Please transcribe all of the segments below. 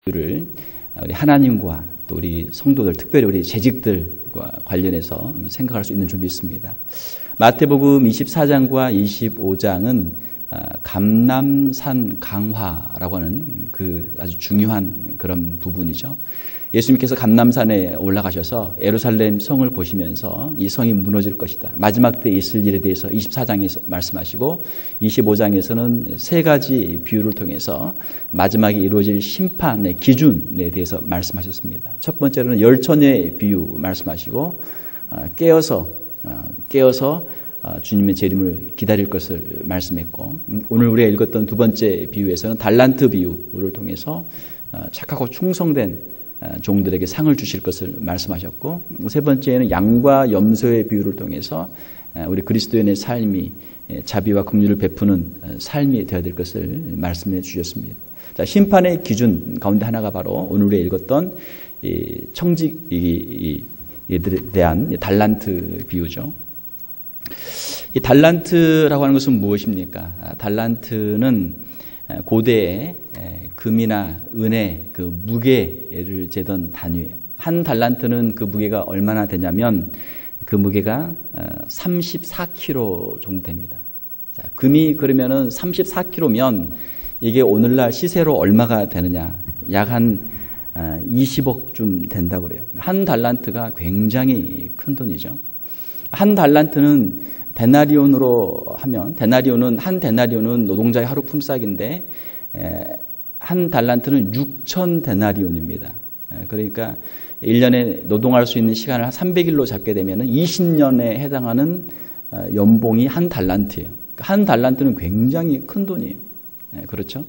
비유를 우리 하나님과 또 우리 성도들, 특별히 우리 재직들과 관련해서 생각할 수 있는 좀 있습니다. 마태복음 24장과 25장은 감람산 강화라고 하는 그 아주 중요한 그런 부분이죠. 예수님께서 감람산에 올라가셔서 예루살렘 성을 보시면서 이 성이 무너질 것이다, 마지막 때 있을 일에 대해서 24장에서 말씀하시고 25장에서는 세 가지 비유를 통해서 마지막에 이루어질 심판의 기준에 대해서 말씀하셨습니다. 첫 번째로는 열처녀의 비유 말씀하시고 깨어서 주님의 재림을 기다릴 것을 말씀했고, 오늘 우리가 읽었던 두 번째 비유에서는 달란트 비유를 통해서 착하고 충성된 종들에게 상을 주실 것을 말씀하셨고, 세 번째는 양과 염소의 비유를 통해서 우리 그리스도인의 삶이 자비와 긍휼을 베푸는 삶이 되어야 될 것을 말씀해 주셨습니다. 자, 심판의 기준 가운데 하나가 바로 오늘 우리가 읽었던 청직에 대한 달란트 비유죠. 이 달란트라고 하는 것은 무엇입니까? 달란트는 고대의 금이나 은의 그 무게를 재던 단위예요. 한 달란트는 그 무게가 얼마나 되냐면 그 무게가 34kg 정도 됩니다. 자, 금이 그러면은 34kg면 이게 오늘날 시세로 얼마가 되느냐? 약 한 20억쯤 된다고 그래요. 한 달란트가 굉장히 큰 돈이죠. 한 달란트는 데나리온으로 하면, 한 데나리온은 노동자의 하루 품삯인데 한 달란트는 6천 데나리온입니다. 그러니까 1년에 노동할 수 있는 시간을 한 300일로 잡게 되면 20년에 해당하는 연봉이 한 달란트예요. 한 달란트는 굉장히 큰 돈이에요. 그렇죠?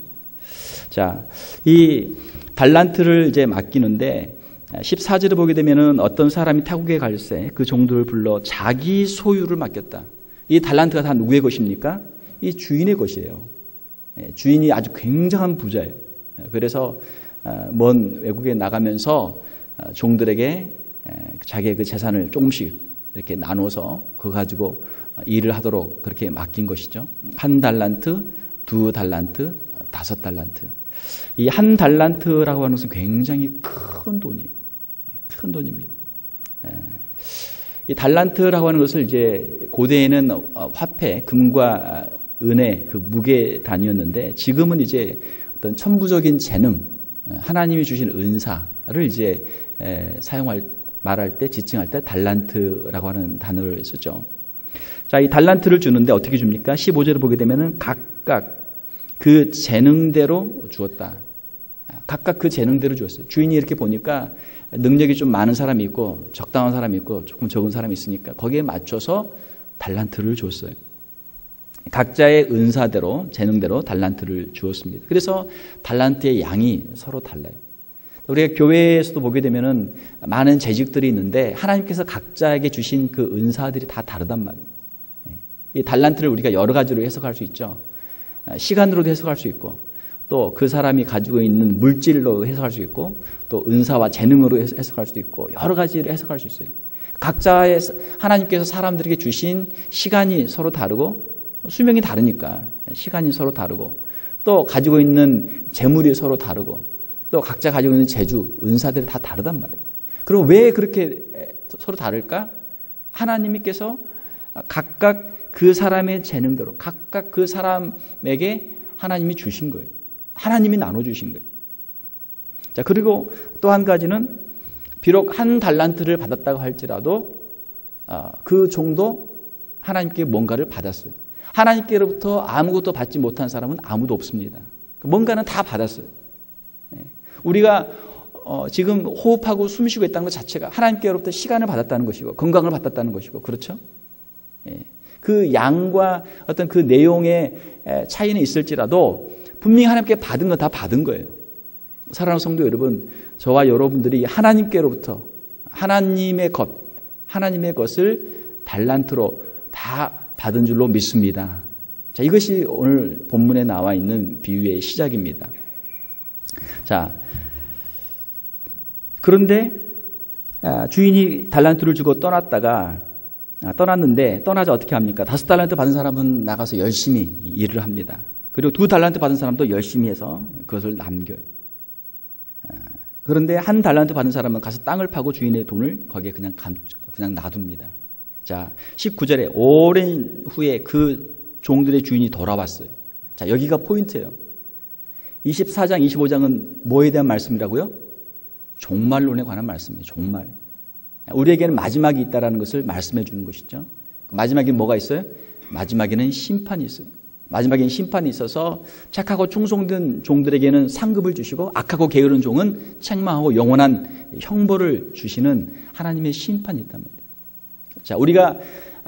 자, 이 달란트를 이제 맡기는데 14절을 보게 되면은 어떤 사람이 타국에 갈새 그 종들을 불러 자기 소유를 맡겼다. 이 달란트가 다 누구의 것입니까? 이 주인의 것이에요. 주인이 아주 굉장한 부자예요. 그래서 먼 외국에 나가면서 종들에게 자기의 그 재산을 조금씩 이렇게 나눠서 그거 가지고 일을 하도록 그렇게 맡긴 것이죠. 한 달란트, 두 달란트, 5달란트. 이 한 달란트라고 하는 것은 굉장히 큰 돈이에요. 큰 돈입니다. 이 달란트라고 하는 것을 이제 고대에는 화폐, 금과 은의 그 무게 단위였는데 지금은 이제 어떤 천부적인 재능, 하나님이 주신 은사를 이제 말할 때, 지칭할 때 달란트라고 하는 단어를 쓰죠. 자, 이 달란트를 주는데 어떻게 줍니까? 15절을 보게 되면은 각각 그 재능대로 주었다. 각각 그 재능대로 주었어요. 주인이 이렇게 보니까 능력이 좀 많은 사람이 있고 적당한 사람이 있고 조금 적은 사람이 있으니까 거기에 맞춰서 달란트를 줬어요. 각자의 은사대로, 재능대로 달란트를 주었습니다. 그래서 달란트의 양이 서로 달라요. 우리가 교회에서도 보게 되면은 많은 재직들이 있는데 하나님께서 각자에게 주신 그 은사들이 다 다르단 말이에요. 이 달란트를 우리가 여러 가지로 해석할 수 있죠. 시간으로도 해석할 수 있고, 또 그 사람이 가지고 있는 물질로 해석할 수 있고, 또 은사와 재능으로 해석할 수도 있고, 여러 가지로 해석할 수 있어요. 각자의 하나님께서 사람들에게 주신 시간이 서로 다르고, 수명이 다르니까 시간이 서로 다르고, 또 가지고 있는 재물이 서로 다르고, 또 각자 가지고 있는 재주, 은사들이 다 다르단 말이에요. 그럼 왜 그렇게 서로 다를까? 하나님께서 각각 그 사람의 재능대로, 각각 그 사람에게 하나님이 주신 거예요. 하나님이 나눠주신 거예요. 자, 그리고 또 한 가지는 비록 한 달란트를 받았다고 할지라도 그 종도 하나님께 뭔가를 받았어요. 하나님께로부터 아무것도 받지 못한 사람은 아무도 없습니다. 뭔가는 다 받았어요. 우리가 지금 호흡하고 숨쉬고 있다는 것 자체가 하나님께로부터 시간을 받았다는 것이고 건강을 받았다는 것이고, 그렇죠? 그 양과 어떤 그 내용의 차이는 있을지라도 분명히 하나님께 받은 건 다 받은 거예요. 사랑하는 성도 여러분, 저와 여러분들이 하나님께로부터 하나님의 것을 달란트로 다 받은 줄로 믿습니다. 자, 이것이 오늘 본문에 나와 있는 비유의 시작입니다. 자, 그런데 주인이 달란트를 주고 떠났는데 떠나자 어떻게 합니까? 5달란트 받은 사람은 나가서 열심히 일을 합니다. 그리고 2달란트 받은 사람도 열심히 해서 그것을 남겨요. 그런데 한 달란트 받은 사람은 가서 땅을 파고 주인의 돈을 거기에 그냥 놔둡니다. 자, 19절에 오랜 후에 그 종들의 주인이 돌아왔어요. 자, 여기가 포인트예요. 24장, 25장은 뭐에 대한 말씀이라고요? 종말론에 관한 말씀이에요. 종말. 우리에게는 마지막이 있다는 것을 말씀해 주는 것이죠. 마지막에는 뭐가 있어요? 마지막에는 심판이 있어요. 마지막에는 심판이 있어서 착하고 충성된 종들에게는 상급을 주시고 악하고 게으른 종은 책망하고 영원한 형벌을 주시는 하나님의 심판이 있단 말이에요. 자, 우리가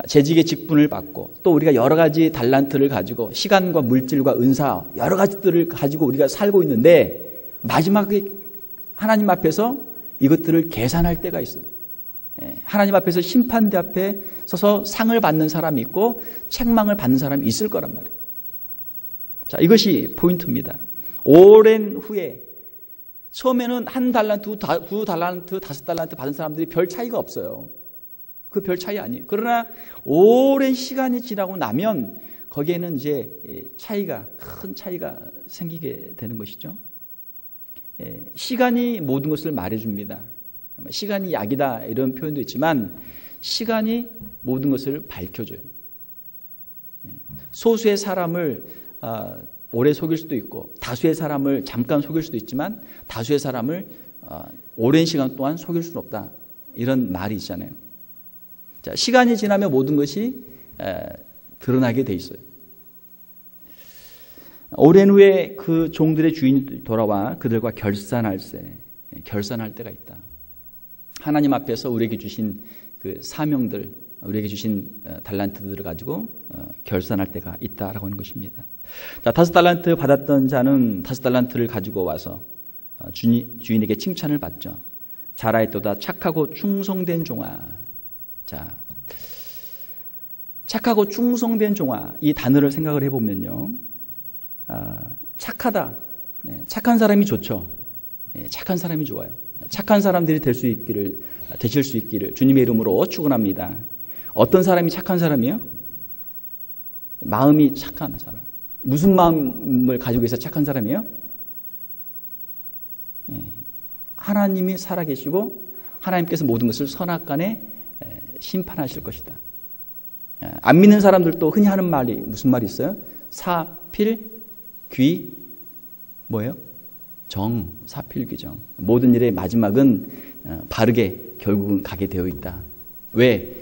재직의 직분을 받고 또 우리가 여러 가지 달란트를 가지고 시간과 물질과 은사 여러 가지들을 가지고 우리가 살고 있는데 마지막에 하나님 앞에서 이것들을 계산할 때가 있어요. 하나님 앞에서 심판대 앞에 서서 상을 받는 사람이 있고 책망을 받는 사람이 있을 거란 말이에요. 자, 이것이 포인트입니다. 오랜 후에 처음에는 한 달란트, 두 달란트, 5달란트 받은 사람들이 별 차이가 없어요. 그 별 차이 아니에요. 그러나 오랜 시간이 지나고 나면 거기에는 이제 큰 차이가 생기게 되는 것이죠. 시간이 모든 것을 말해줍니다. 시간이 약이다 이런 표현도 있지만 시간이 모든 것을 밝혀줘요. 소수의 사람을 오래 속일 수도 있고 다수의 사람을 잠깐 속일 수도 있지만 다수의 사람을 오랜 시간 동안 속일 수는 없다. 이런 말이 있잖아요. 자, 시간이 지나면 모든 것이 드러나게 돼 있어요. 오랜 후에 그 종들의 주인이 돌아와 그들과 결산할 때가 있다. 하나님 앞에서 우리에게 주신 그 사명들, 우리에게 주신 달란트들을 가지고 결산할 때가 있다라고 하는 것입니다. 자, 5달란트 받았던 자는 5달란트를 가지고 와서 주인에게 칭찬을 받죠. 잘하였도다 착하고 충성된 종아. 자, 착하고 충성된 종아 이 단어를 생각을 해보면요, 착하다, 착한 사람이 좋죠. 착한 사람이 좋아요. 착한 사람들이 되실 수 있기를 주님의 이름으로 축원합니다. 어떤 사람이 착한 사람이요? 마음이 착한 사람. 무슨 마음을 가지고 있어 착한 사람이에요? 하나님이 살아계시고 하나님께서 모든 것을 선악간에 심판하실 것이다. 안 믿는 사람들도 흔히 하는 말이 무슨 말이 있어요? 사필귀 뭐예요? 정, 사필귀정. 모든 일의 마지막은 바르게 결국은 가게 되어 있다. 왜?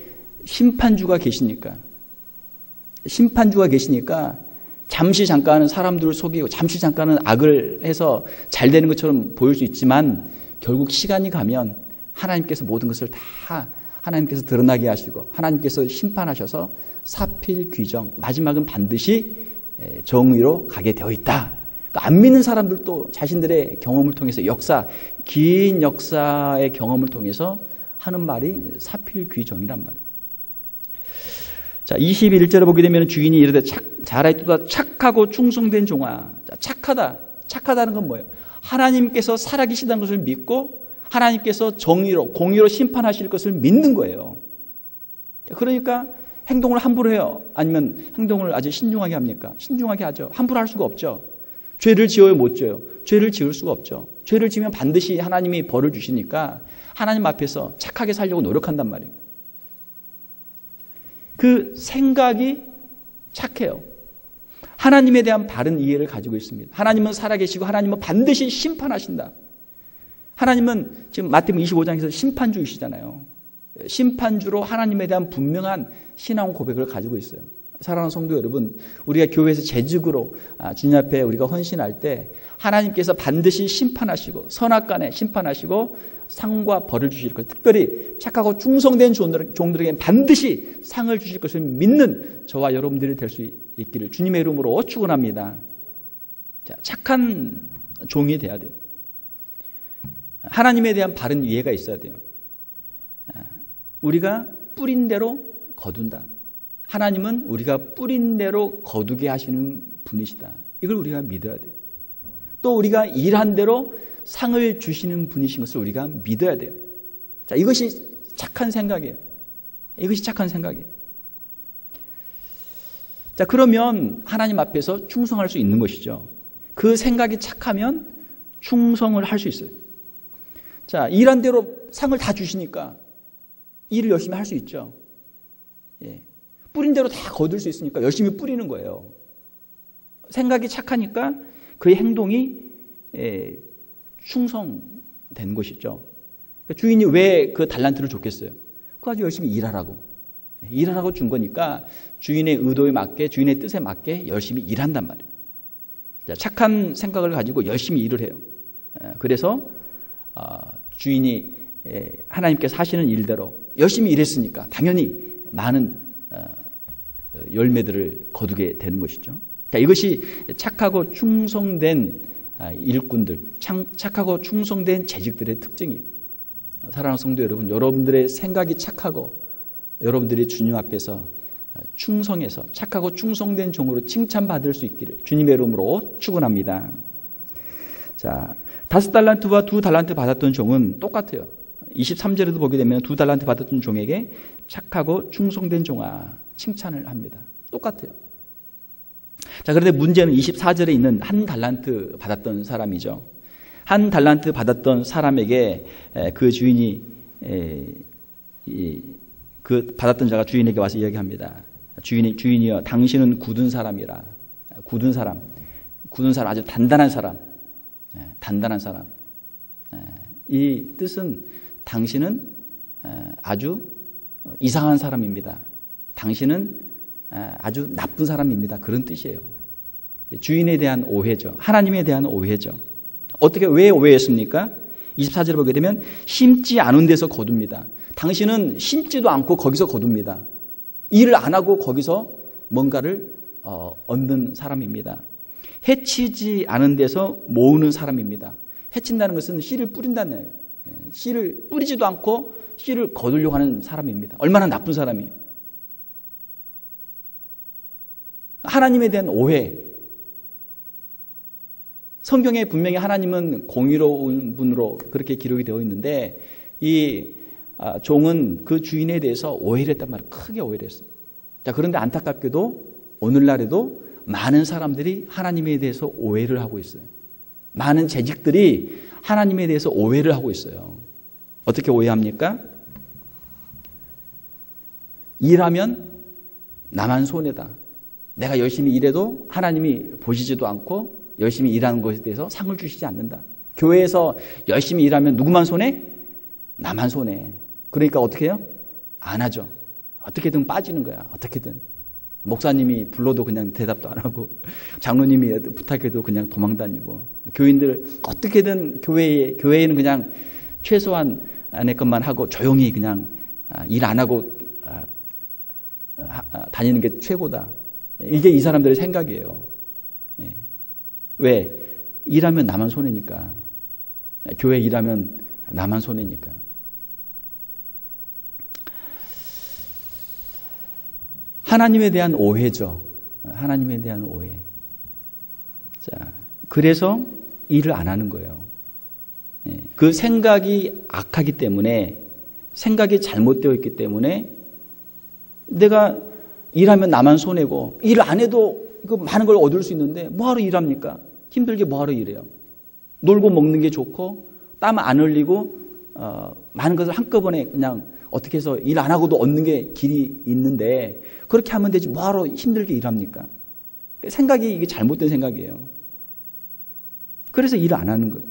심판주가 계시니까. 심판주가 계시니까 잠시 잠깐은 사람들을 속이고 잠시 잠깐은 악을 해서 잘 되는 것처럼 보일 수 있지만 결국 시간이 가면 하나님께서 모든 것을 다 하나님께서 드러나게 하시고 하나님께서 심판하셔서 사필귀정, 마지막은 반드시 정의로 가게 되어 있다. 그러니까 안 믿는 사람들도 자신들의 경험을 통해서 긴 역사의 경험을 통해서 하는 말이 사필귀정이란 말이에요. 자, 21절에 보게 되면 주인이 이르되 잘하였도다 착하고 충성된 종아. 자, 착하다는 건 뭐예요? 하나님께서 살아계시다는 것을 믿고 하나님께서 공의로 심판하실 것을 믿는 거예요. 그러니까 행동을 함부로 해요? 아니면 행동을 아주 신중하게 합니까? 신중하게 하죠. 함부로 할 수가 없죠. 죄를 지어요? 못 지어요? 죄를 지을 수가 없죠. 죄를 지으면 반드시 하나님이 벌을 주시니까 하나님 앞에서 착하게 살려고 노력한단 말이에요. 그 생각이 착해요. 하나님에 대한 바른 이해를 가지고 있습니다. 하나님은 살아계시고 하나님은 반드시 심판하신다. 하나님은 지금 마태복음 25장에서 심판주이시잖아요. 심판주로 하나님에 대한 분명한 신앙 고백을 가지고 있어요. 사랑하는 성도 여러분, 우리가 교회에서 재직으로 주님 앞에 우리가 헌신할 때 하나님께서 반드시 심판하시고 선악간에 심판하시고 상과 벌을 주실 것, 특별히 착하고 충성된 종들에게 반드시 상을 주실 것을 믿는 저와 여러분들이 될 수 있기를 주님의 이름으로 축원합니다. 자, 착한 종이 돼야 돼요. 하나님에 대한 바른 이해가 있어야 돼요. 우리가 뿌린 대로 거둔다. 하나님은 우리가 뿌린 대로 거두게 하시는 분이시다. 이걸 우리가 믿어야 돼요. 또 우리가 일한 대로 상을 주시는 분이신 것을 우리가 믿어야 돼요. 자, 이것이 착한 생각이에요. 이것이 착한 생각이에요. 자, 그러면 하나님 앞에서 충성할 수 있는 것이죠. 그 생각이 착하면 충성을 할 수 있어요. 자, 일한 대로 상을 다 주시니까 일을 열심히 할 수 있죠. 예. 뿌린 대로 다 거둘 수 있으니까 열심히 뿌리는 거예요. 생각이 착하니까 그의 행동이 충성된 것이죠. 그러니까 주인이 왜 그 달란트를 줬겠어요? 그거 아주 열심히 일하라고. 일하라고 준 거니까 주인의 의도에 맞게, 주인의 뜻에 맞게 열심히 일한단 말이에요. 착한 생각을 가지고 열심히 일을 해요. 그래서 주인이 하나님께서 하시는 일대로 열심히 일했으니까 당연히 많은 열매들을 거두게 되는 것이죠. 그러니까 이것이 착하고 충성된 일꾼들, 착하고 충성된 재직들의 특징이에요. 사랑하는 성도 여러분, 여러분들의 생각이 착하고 여러분들이 주님 앞에서 충성해서 착하고 충성된 종으로 칭찬받을 수 있기를 주님의 이름으로 축원합니다. 자, 5달란트와 2달란트 받았던 종은 똑같아요. 23절에도 보게 되면 2달란트 받았던 종에게 착하고 충성된 종아 칭찬을 합니다. 똑같아요. 자, 그런데 문제는 24절에 있는 1달란트 받았던 사람이죠. 1달란트 받았던 사람에게 그 주인이 그 받았던 자가 주인에게 와서 이야기합니다. 주인이여, 당신은 굳은 사람이라. 굳은 사람, 아주 단단한 사람, 단단한 사람. 이 뜻은 당신은 아주 이상한 사람입니다. 당신은 아주 나쁜 사람입니다. 그런 뜻이에요. 주인에 대한 오해죠. 하나님에 대한 오해죠. 어떻게, 왜 오해했습니까? 24절을 보게 되면 심지 않은 데서 거둡니다. 당신은 심지도 않고 거기서 거둡니다. 일을 안 하고 거기서 뭔가를 얻는 사람입니다. 해치지 않은 데서 모으는 사람입니다. 해친다는 것은 씨를 뿌린다는 거예요. 씨를 뿌리지도 않고 씨를 거두려고 하는 사람입니다. 얼마나 나쁜 사람이에요. 하나님에 대한 오해. 성경에 분명히 하나님은 공의로운 분으로 그렇게 기록이 되어 있는데 이 종은 그 주인에 대해서 오해를 했단 말이에요. 크게 오해를 했어요. 자, 그런데 안타깝게도 오늘날에도 많은 사람들이 하나님에 대해서 오해를 하고 있어요. 많은 재직들이 하나님에 대해서 오해를 하고 있어요. 어떻게 오해합니까? 일하면 나만 손해다. 내가 열심히 일해도 하나님이 보시지도 않고 열심히 일하는 것에 대해서 상을 주시지 않는다. 교회에서 열심히 일하면 누구만 손해? 나만 손해. 그러니까 어떻게 해요? 안 하죠. 어떻게든 빠지는 거야. 어떻게든. 목사님이 불러도 그냥 대답도 안 하고 장로님이 부탁해도 그냥 도망다니고 교인들 어떻게든 교회에는 그냥 최소한 내 것만 하고 조용히 그냥 일 안 하고 다니는 게 최고다. 이게 이 사람들의 생각이에요. 예. 왜? 일하면 나만 손해니까. 교회 일하면 나만 손해니까. 하나님에 대한 오해죠. 하나님에 대한 오해. 자, 그래서 일을 안 하는 거예요. 예. 그 생각이 악하기 때문에, 생각이 잘못되어 있기 때문에 내가 일하면 나만 손해고 일 안 해도 그 많은 걸 얻을 수 있는데 뭐하러 일합니까? 힘들게 뭐하러 일해요? 놀고 먹는 게 좋고 땀 안 흘리고 많은 것을 한꺼번에 그냥 어떻게 해서 일 안 하고도 얻는 게 길이 있는데 그렇게 하면 되지 뭐하러 힘들게 일합니까? 생각이 이게 잘못된 생각이에요. 그래서 일을 안 하는 거예요.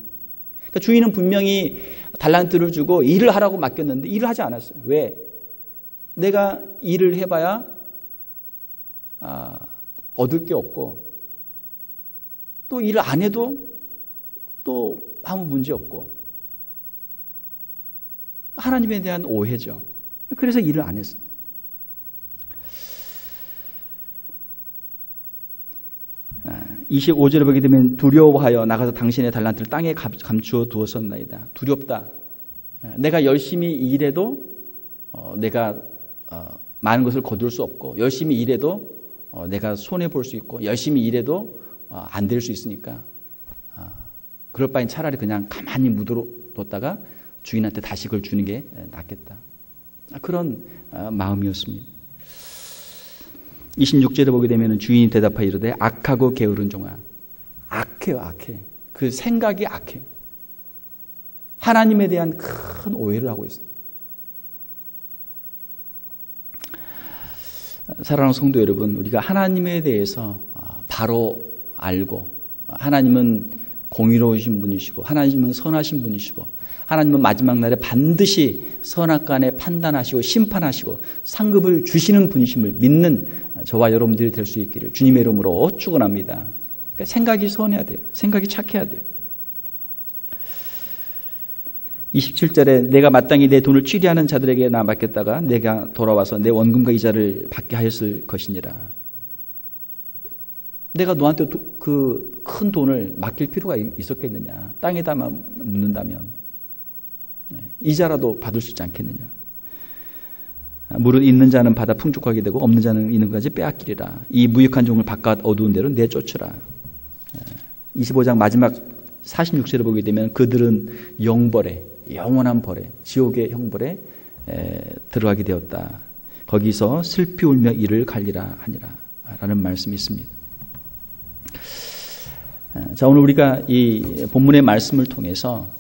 그러니까 주인은 분명히 달란트를 주고 일을 하라고 맡겼는데 일을 하지 않았어요. 왜? 내가 일을 해봐야 얻을 게 없고 또 일을 안 해도 또 아무 문제 없고 하나님에 대한 오해죠. 그래서 일을 안 했어요. 아, 25절에 보게 되면 두려워하여 나가서 당신의 달란트를 땅에 감추어 두었었나이다. 두렵다. 내가 열심히 일해도 내가 많은 것을 거둘 수 없고 열심히 일해도 내가 손해볼 수 있고 열심히 일해도 안 될 수 있으니까 그럴 바엔 차라리 그냥 가만히 묻어뒀다가 주인한테 다식을 주는 게 낫겠다. 그런 마음이었습니다. 26절에 보게 되면 주인이 대답하여 이르되 악하고 게으른 종아. 악해요, 악해. 그 생각이 악해. 하나님에 대한 큰 오해를 하고 있어요. 사랑하는 성도 여러분, 우리가 하나님에 대해서 바로 알고, 하나님은 공의로우신 분이시고, 하나님은 선하신 분이시고, 하나님은 마지막 날에 반드시 선악간에 판단하시고 심판하시고 상급을 주시는 분이심을 믿는 저와 여러분들이 될 수 있기를 주님의 이름으로 축원합니다. 그러니까 생각이 선해야 돼요. 생각이 착해야 돼요. 27절에 내가 마땅히 내 돈을 취리하는 자들에게 나 맡겼다가 내가 돌아와서 내 원금과 이자를 받게 하였을 것이니라. 내가 너한테 그 큰 돈을 맡길 필요가 있었겠느냐. 땅에다 묻는다면 이자라도 받을 수 있지 않겠느냐. 무릇 있는 자는 받아 풍족하게 되고 없는 자는 있는 것까지 빼앗기리라. 이 무익한 종을 바깥 어두운 데로 내쫓으라. 25장 마지막 46절을 보게 되면 그들은 영벌에, 영원한 벌에, 지옥의 형벌에 들어가게 되었다. 거기서 슬피 울며 이를 갈리라 하니라 라는 말씀이 있습니다. 자, 오늘 우리가 이 본문의 말씀을 통해서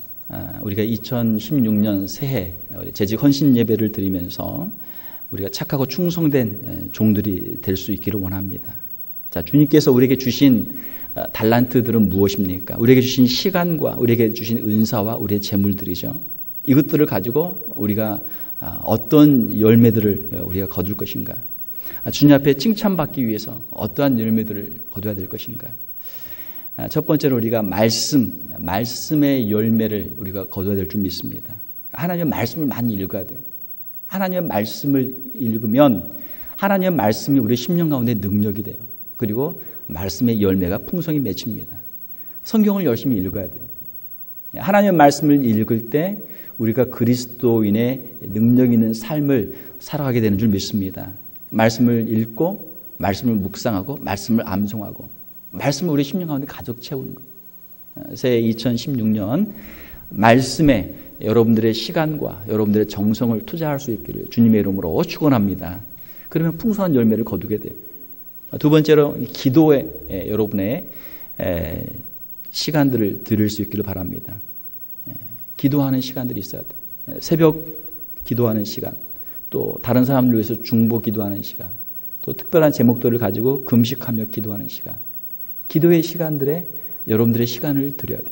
우리가 2016년 새해 재직 헌신 예배를 드리면서 우리가 착하고 충성된 종들이 될 수 있기를 원합니다. 자, 주님께서 우리에게 주신 달란트들은 무엇입니까? 우리에게 주신 시간과 우리에게 주신 은사와 우리의 재물들이죠. 이것들을 가지고 우리가 어떤 열매들을 우리가 거둘 것인가? 주님 앞에 칭찬받기 위해서 어떠한 열매들을 거둬야 될 것인가? 첫 번째로 우리가 말씀의 열매를 우리가 거둬야 될 줄 믿습니다. 하나님의 말씀을 많이 읽어야 돼요. 하나님의 말씀을 읽으면 하나님의 말씀이 우리의 심령 가운데 능력이 돼요. 그리고 말씀의 열매가 풍성히 맺힙니다. 성경을 열심히 읽어야 돼요. 하나님의 말씀을 읽을 때 우리가 그리스도인의 능력 있는 삶을 살아가게 되는 줄 믿습니다. 말씀을 읽고 말씀을 묵상하고 말씀을 암송하고 말씀을 우리 심령 가운데 가득 채우는 거예요. 새해 2016년 말씀에 여러분들의 시간과 여러분들의 정성을 투자할 수 있기를 주님의 이름으로 축원합니다. 그러면 풍성한 열매를 거두게 돼요. 두 번째로 기도에 여러분의 시간들을 드릴 수 있기를 바랍니다. 기도하는 시간들이 있어야 돼요. 새벽 기도하는 시간, 또 다른 사람들 위해서 중보 기도하는 시간, 또 특별한 제목들을 가지고 금식하며 기도하는 시간, 기도의 시간들에 여러분들의 시간을 드려야 돼요.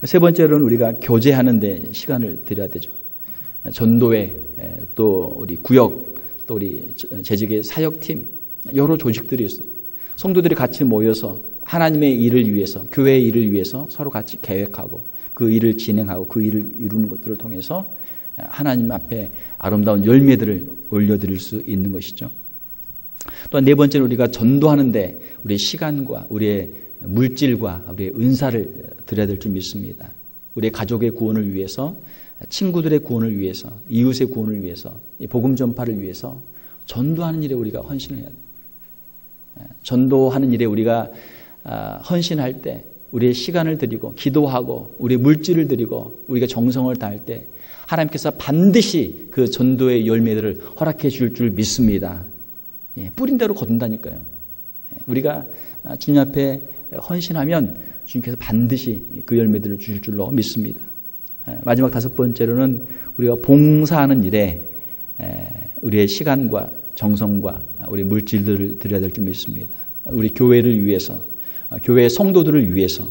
세 번째로는 우리가 교제하는 데 시간을 드려야 되죠. 전도회, 또 우리 구역, 또 우리 재직의 사역팀, 여러 조직들이 있어요. 성도들이 같이 모여서 하나님의 일을 위해서, 교회의 일을 위해서 서로 같이 계획하고 그 일을 진행하고 그 일을 이루는 것들을 통해서 하나님 앞에 아름다운 열매들을 올려드릴 수 있는 것이죠. 또한 네 번째로 우리가 전도하는데 우리의 시간과 우리의 물질과 우리의 은사를 드려야 될 줄 믿습니다. 우리의 가족의 구원을 위해서, 친구들의 구원을 위해서, 이웃의 구원을 위해서, 복음 전파를 위해서 전도하는 일에 우리가 헌신해야 돼요. 전도하는 일에 우리가 헌신할 때 우리의 시간을 드리고 기도하고 우리의 물질을 드리고 우리가 정성을 다할 때 하나님께서 반드시 그 전도의 열매들을 허락해 줄 줄 믿습니다. 뿌린 대로 거둔다니까요. 우리가 주님 앞에 헌신하면 주님께서 반드시 그 열매들을 주실 줄로 믿습니다. 마지막 다섯 번째로는 우리가 봉사하는 일에 우리의 시간과 정성과 우리 물질들을 드려야 될 줄 믿습니다. 우리 교회를 위해서, 교회의 성도들을 위해서,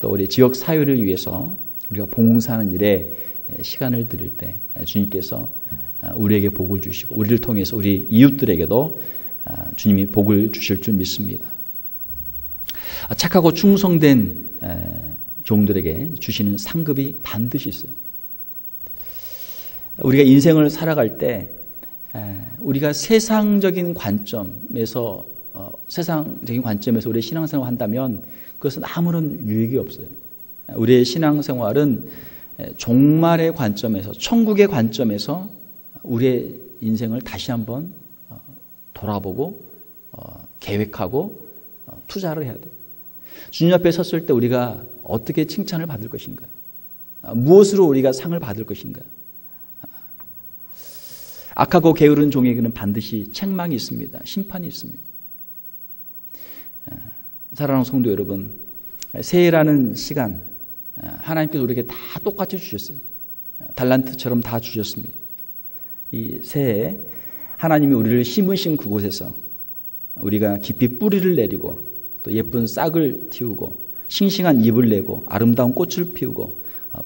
또 우리 지역 사회를 위해서 우리가 봉사하는 일에 시간을 드릴 때 주님께서 우리에게 복을 주시고 우리를 통해서 우리 이웃들에게도 주님이 복을 주실 줄 믿습니다. 착하고 충성된 종들에게 주시는 상급이 반드시 있어요. 우리가 인생을 살아갈 때 우리가 세상적인 관점에서 우리의 신앙생활을 한다면 그것은 아무런 유익이 없어요. 우리의 신앙생활은 종말의 관점에서, 천국의 관점에서 우리의 인생을 다시 한번 돌아보고 계획하고 투자를 해야 돼요. 주님 앞에 섰을 때 우리가 어떻게 칭찬을 받을 것인가? 무엇으로 우리가 상을 받을 것인가? 악하고 게으른 종에게는 반드시 책망이 있습니다. 심판이 있습니다. 사랑하는 성도 여러분, 새해라는 시간, 하나님께서 우리에게 다 똑같이 주셨어요. 달란트처럼 다 주셨습니다. 이 새해 하나님이 우리를 심으신 그곳에서 우리가 깊이 뿌리를 내리고 또 예쁜 싹을 틔우고 싱싱한 잎을 내고 아름다운 꽃을 피우고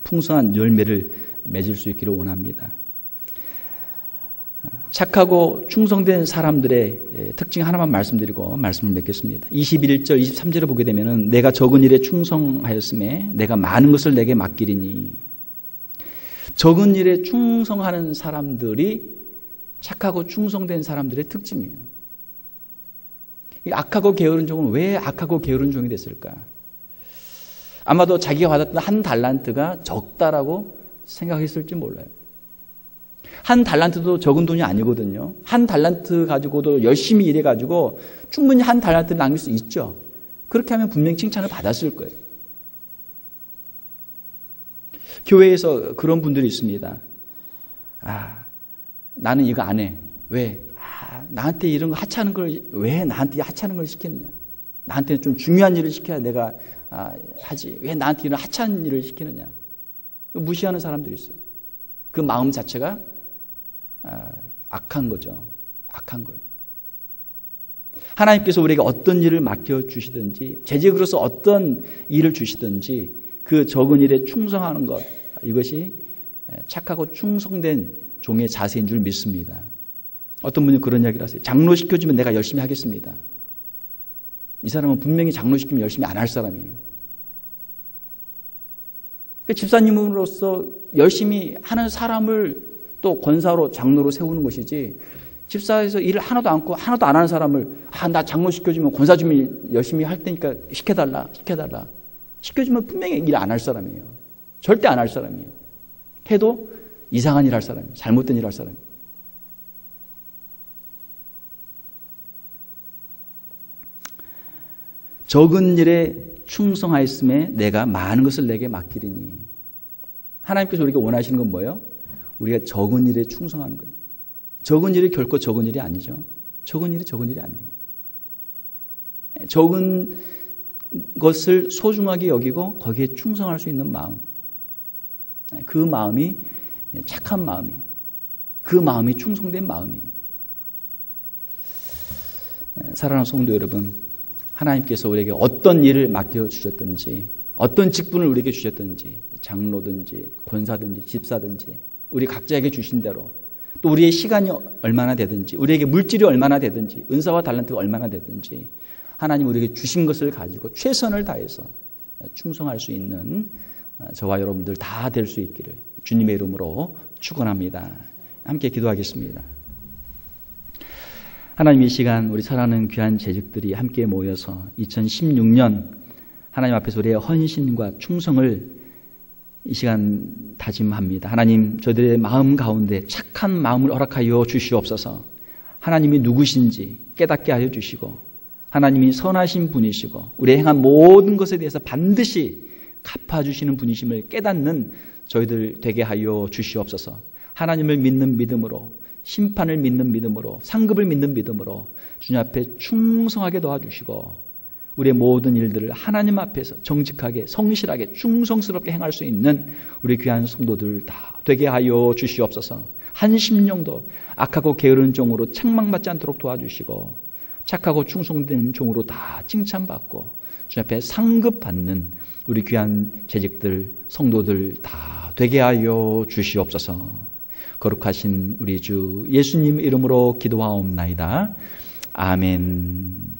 풍성한 열매를 맺을 수 있기를 원합니다. 착하고 충성된 사람들의 특징 하나만 말씀드리고 말씀을 맺겠습니다. 21절, 23절을 보게 되면 내가 적은 일에 충성하였음에 내가 많은 것을 내게 맡기리니. 적은 일에 충성하는 사람들이 착하고 충성된 사람들의 특징이에요. 악하고 게으른 종은 왜 악하고 게으른 종이 됐을까? 아마도 자기가 받았던 한 달란트가 적다라고 생각했을지 몰라요. 한 달란트도 적은 돈이 아니거든요. 한 달란트 가지고도 열심히 일해가지고 충분히 한 달란트를 남길 수 있죠. 그렇게 하면 분명히 칭찬을 받았을 거예요. 교회에서 그런 분들이 있습니다. 나는 이거 안 해. 왜? 나한테 이런 거 하찮은 걸 왜 나한테 하찮은 걸 시키느냐? 나한테 좀 중요한 일을 시켜야 내가 하지. 왜 나한테 이런 하찮은 일을 시키느냐? 무시하는 사람들이 있어요. 그 마음 자체가 악한 거죠. 악한 거예요. 하나님께서 우리에게 어떤 일을 맡겨주시든지 재직으로서 어떤 일을 주시든지 그 적은 일에 충성하는 것, 이것이 착하고 충성된 종의 자세인 줄 믿습니다. 어떤 분이 그런 이야기를 하세요. 장로 시켜주면 내가 열심히 하겠습니다. 이 사람은 분명히 장로 시키면 열심히 안 할 사람이에요. 그러니까 집사님으로서 열심히 하는 사람을 또 권사로 장로로 세우는 것이지, 집사에서 일을 하나도 안 하는 사람을 나 장로 시켜주면 권사 주면 열심히 할 테니까 시켜달라. 시켜주면 분명히 일 안 할 사람이에요. 절대 안 할 사람이에요. 해도 이상한 일 할 사람이에요. 잘못된 일 할 사람이에요. 적은 일에 충성하였음에 내가 많은 것을 내게 맡기리니. 하나님께서 우리가 원하시는 건 뭐예요? 우리가 적은 일에 충성하는 거예요. 적은 일이 결코 적은 일이 아니죠. 적은 일이 적은 일이 아니에요. 적은 것을 소중하게 여기고 거기에 충성할 수 있는 마음, 그 마음이 착한 마음이에요. 그 마음이 충성된 마음이에요. 사랑하는 성도 여러분, 하나님께서 우리에게 어떤 일을 맡겨주셨든지, 어떤 직분을 우리에게 주셨든지, 장로든지 권사든지 집사든지 우리 각자에게 주신 대로, 또 우리의 시간이 얼마나 되든지, 우리에게 물질이 얼마나 되든지, 은사와 달란트가 얼마나 되든지 하나님 우리에게 주신 것을 가지고 최선을 다해서 충성할 수 있는 저와 여러분들 다 될 수 있기를 주님의 이름으로 축원합니다. 함께 기도하겠습니다. 하나님, 이 시간 우리 사랑하는 귀한 재직들이 함께 모여서 2016년 하나님 앞에서 우리의 헌신과 충성을 이 시간 다짐합니다. 하나님, 저들의 마음 가운데 착한 마음을 허락하여 주시옵소서. 하나님이 누구신지 깨닫게 하여 주시고, 하나님이 선하신 분이시고 우리의 행한 모든 것에 대해서 반드시 갚아주시는 분이심을 깨닫는 저희들 되게 하여 주시옵소서. 하나님을 믿는 믿음으로, 심판을 믿는 믿음으로, 상급을 믿는 믿음으로 주님 앞에 충성하게 도와주시고, 우리의 모든 일들을 하나님 앞에서 정직하게, 성실하게, 충성스럽게 행할 수 있는 우리 귀한 성도들 다 되게 하여 주시옵소서. 한 심령도 악하고 게으른 종으로 책망받지 않도록 도와주시고, 착하고 충성된 종으로 다 칭찬받고 주님 앞에 상급받는 우리 귀한 재직들, 성도들 다 되게 하여 주시옵소서. 거룩하신 우리 주 예수님 이름으로 기도하옵나이다. 아멘.